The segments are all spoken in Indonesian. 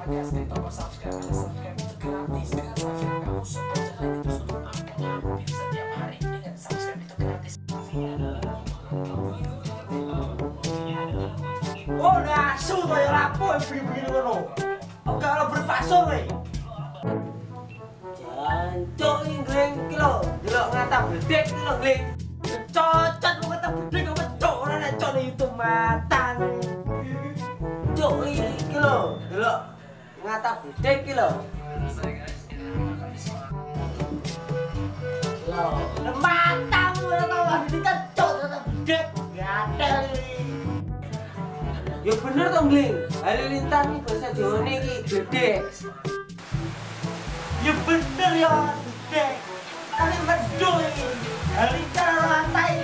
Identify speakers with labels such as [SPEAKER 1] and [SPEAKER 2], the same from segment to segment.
[SPEAKER 1] guys, klik tombol subscribe. Karena subscribe itu gratis. Dengan subscribe kamu support channel ini terus untuk akan update setiap hari. Dengan subscribe itu gratis.
[SPEAKER 2] Oh, nasu kaya lapo begini ngono. Oke, kalau berpakso kowe. Jancuk ngleng iki lho, delok ngata bedek iki lho ngleng. Cocot lu ngata bedek kok cok ora nek cok itu matang. Cok iki lho, delok ngata bedek iki lho. Lho, matang ora tau lagi cok ngata bedek. Gatel iki. Ya bener toh Gling, halilintar ini bahasa Jawa ini gede. Ya bener ya gede. Kali medul ini halilintar lantai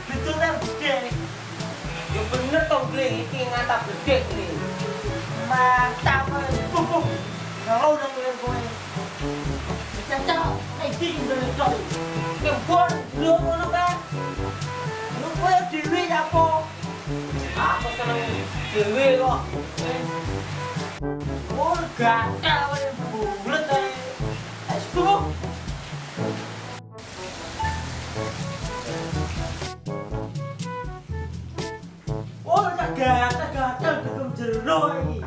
[SPEAKER 2] betulnya gede. Ya bener toh Gling, ini ngata gede nih. Mantap bubuk. Kalau udah ngeliat gue cacau, ini udah ngeliat kebon, belum mana kan. Lu gue dewi apa? Aku seneng dewe kok. Oh, gatel wae bulet ae. Es bubuk. Oh, gatel dugem jero iki.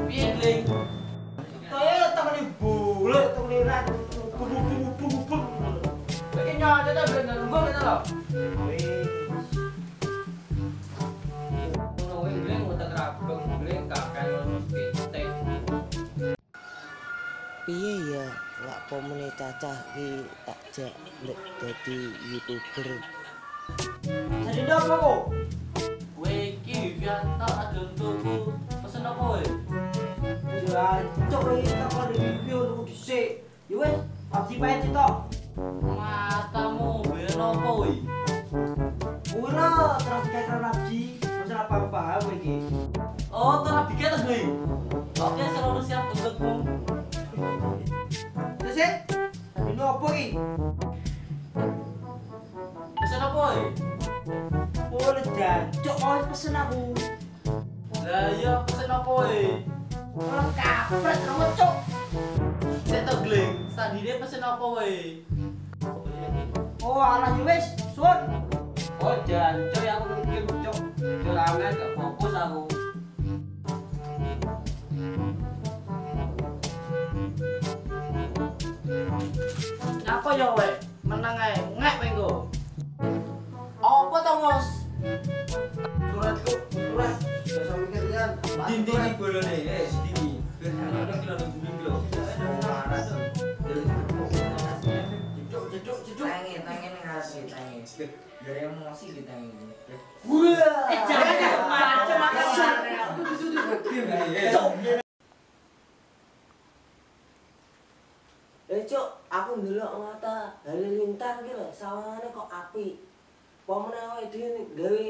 [SPEAKER 2] Piye, Gling? Kaya temene bulet, temene ran bubuk. Iki nyata ta bener nunggu ngene lho.
[SPEAKER 3] Piye ya lak pomene cacah ki tak jak ndek dadi YouTuber.
[SPEAKER 2] Jadi apa kok?
[SPEAKER 4] Kowe iki Wianto adon tuku pesen apa wae?
[SPEAKER 2] Jancuk iki tak di review tunggu dhisik. Ya wis, abdi pae tok.
[SPEAKER 4] Matamu ben apa wae?
[SPEAKER 2] Kuwi lho, terus kayak abdi, masa apa-apa kowe iki.
[SPEAKER 4] Oh, terabike to, Gling. Oke, selalu siap untukmu.
[SPEAKER 2] Terus e, ini opo iki?
[SPEAKER 4] Pesen apa wae?
[SPEAKER 2] Oh, jancuk mau pesen aku.
[SPEAKER 4] Lah iya pesen apa wae?
[SPEAKER 2] Ora kapret kamu cuk.
[SPEAKER 4] Sik to, Gling. Sandine pesen apa wae?
[SPEAKER 2] Oh, alah ya wis, suwun.
[SPEAKER 4] Oh, jancuk aku mikir cuk. Jalanan gak fokus aku. Apa ya wae? Menang ae, ngek kowe engko. Apa to, Mos?
[SPEAKER 2] Suratku, surat. Biasa mikir kan.
[SPEAKER 4] Dinding bolone, dinding. Ada kilo dinding kilo.
[SPEAKER 2] Jeduk.
[SPEAKER 3] Tangen ngasih tangen. Dari emosi kita ini.
[SPEAKER 2] Wah.
[SPEAKER 4] Jangan macam-macam.
[SPEAKER 3] Cuk, aku ndelok ngata halilintar ki lho, sawangane kok apik. Pomene awake dhewe gawe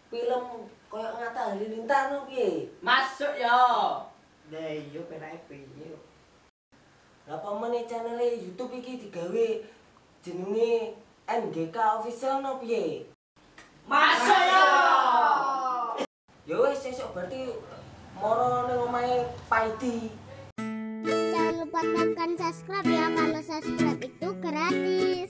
[SPEAKER 3] film koyo ngata halilintar no piye?
[SPEAKER 4] Masuk yo.
[SPEAKER 2] Lah iya penake piye.
[SPEAKER 3] Lah pomene channel YouTube iki digawe jenenge NGK Official no piye?
[SPEAKER 4] Masuk yo.
[SPEAKER 3] Ya wis sesuk berarti moro ning omahe Paidi.
[SPEAKER 5] Jangan lupa tekan subscribe ya, kalau subscribe itu gratis.